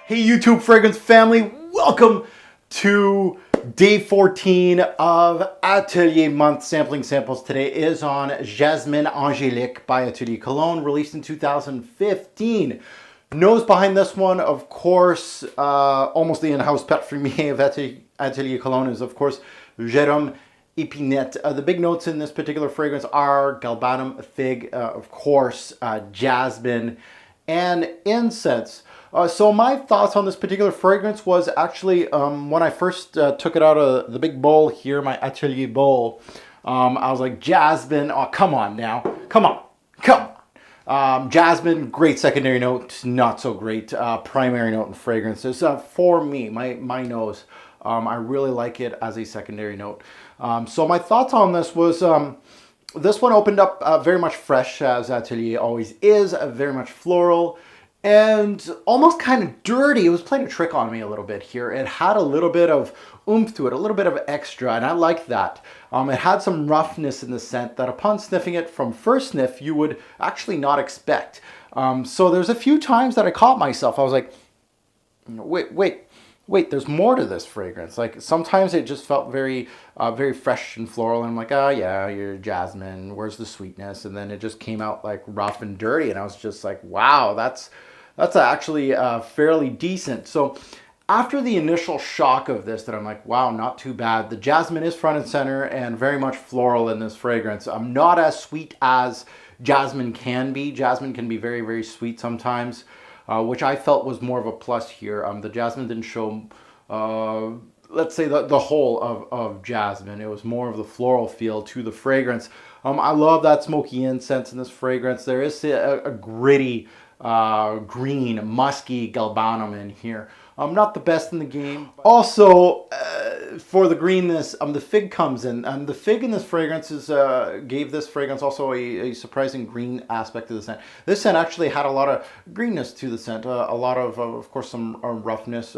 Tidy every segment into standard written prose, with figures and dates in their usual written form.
Hey YouTube fragrance family, welcome to day 14 of Atelier month sampling samples. Today is on Jasmin Angelique by Atelier Cologne, released in 2015. Nose behind this one, of course, almost the in-house pet for me of Atelier Cologne is, of course, Jérôme Epinette. The big notes in this particular fragrance are galbanum, fig, of course, jasmine, and incense. So my thoughts on this particular fragrance was actually when I first took it out of the big bowl here, my Atelier bowl, I was like, jasmine, oh, come on now, come on. Jasmine, great secondary note, not so great primary note in fragrances. For me, my nose, I really like it as a secondary note. So my thoughts on this was, this one opened up very much fresh, as Atelier always is, very much floral, and almost kind of dirty. It was playing a trick on me a little bit here. It had a little bit of oomph to it, a little bit of extra, and I like that. It had some roughness in the scent that upon sniffing it from first sniff, you would actually not expect. So there's a few times that I caught myself. I was like, wait, there's more to this fragrance. Like sometimes it just felt very fresh and floral, and I'm like, oh yeah, you're jasmine, where's the sweetness? And then it just came out like rough and dirty, and I was just like, wow, that's actually fairly decent. So after the initial shock of this, that I'm like, wow, not too bad. The jasmine is front and center and very much floral in this fragrance. I'm not as sweet as jasmine can be. Jasmine can be very, very sweet sometimes. Which I felt was more of a plus here. The jasmine didn't show, let's say, the whole of jasmine. It was more of the floral feel to the fragrance. I love that smoky incense in this fragrance. There is a gritty, green, musky galbanum in here. Not the best in the game. Also, for the greenness, the fig comes in. The fig in this fragrance gave this fragrance also a surprising green aspect to the scent. This scent actually had a lot of greenness to the scent. A lot of course, some roughness,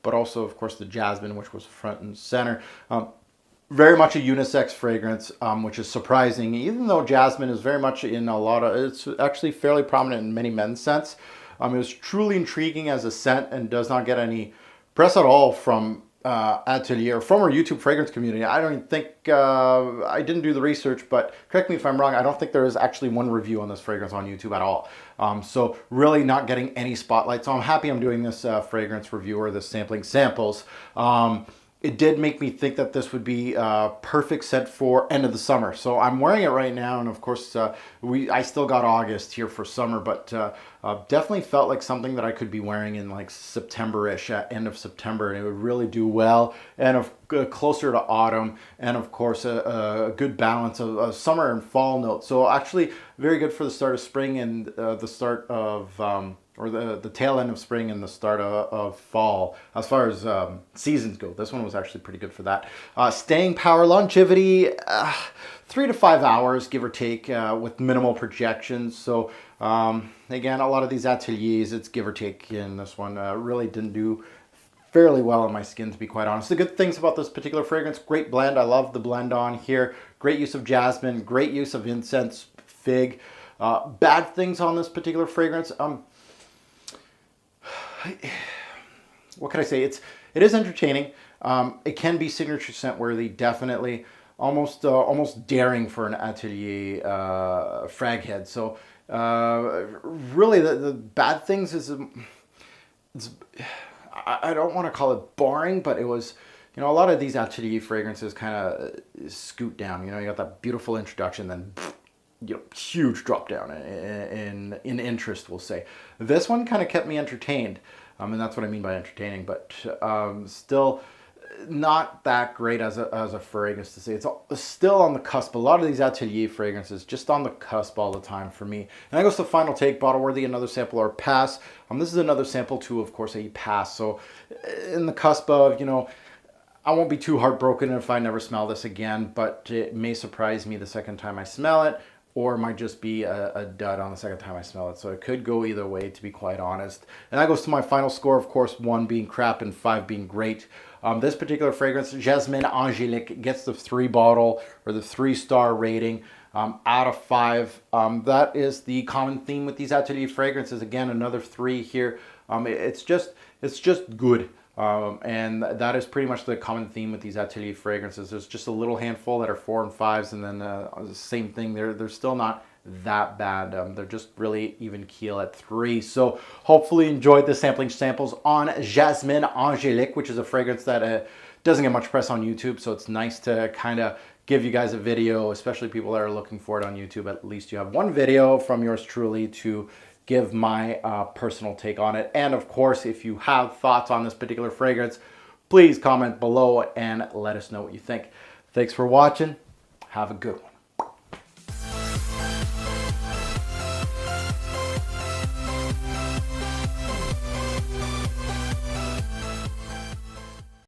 but also, of course, the jasmine, which was front and center. Very much a unisex fragrance, which is surprising, even though jasmine is very much in a lot of, it's actually fairly prominent in many men's scents. It was truly intriguing as a scent and does not get any press at all from Atelier, from our YouTube fragrance community. I don't think, I didn't do the research, but correct me if I'm wrong, I don't think there is actually one review on this fragrance on YouTube at all. So really not getting any spotlight. So I'm happy I'm doing this fragrance review or this sampling samples. It did make me think that this would be a perfect scent for end of the summer. So I'm wearing it right now, and of course, I still got August here for summer, but definitely felt like something that I could be wearing in like September-ish, end of September, and it would really do well, and closer to autumn, and of course, a good balance of summer and fall notes. So actually, very good for the start of spring and the start of or the tail end of spring and the start of fall. As far as seasons go, this one was actually pretty good for that. Staying power, longevity, 3 to 5 hours, give or take, with minimal projections. So again, a lot of these Ateliers, it's give or take in this one. Really didn't do fairly well on my skin, to be quite honest. The good things about this particular fragrance, great blend. I love the blend on here. Great use of jasmine, great use of incense, fig. Bad things on this particular fragrance, what can I say? It is entertaining. It can be signature scent worthy, definitely. Almost daring for an Atelier frag head. So really, the bad things is I don't want to call it boring, but it was, a lot of these Atelier fragrances kind of scoot down. You got that beautiful introduction, then huge drop down in interest, we'll say. This one kind of kept me entertained, and that's what I mean by entertaining, but still not that great as a fragrance to say. It's still on the cusp. A lot of these Atelier fragrances just on the cusp all the time for me. And that goes to final take, bottle worthy, another sample or pass. This is another sample too, of course, a pass. So in the cusp of, I won't be too heartbroken if I never smell this again, but it may surprise me the second time I smell it, or it might just be a dud on the second time I smell it. So it could go either way, to be quite honest. And that goes to my final score, of course, 1 being crap and 5 being great. This particular fragrance, Jasmin Angelique, gets the 3-bottle or the 3-star rating. out of 5. That is the common theme with these Atelier fragrances. Again, another 3 here. It's just good. And that is pretty much the common theme with these Atelier fragrances. There's just a little handful that are 4 and 5s, and then the same thing. They're still not that bad. They're just really even keel at 3. So hopefully you enjoyed the sampling samples on Jasmin Angelique, which is a fragrance that doesn't get much press on YouTube. So it's nice to kind of give you guys a video, especially people that are looking for it on YouTube. At least you have one video from yours truly to give my personal take on it. And of course, if you have thoughts on this particular fragrance, please comment below and let us know what you think. Thanks for watching. Have a good one.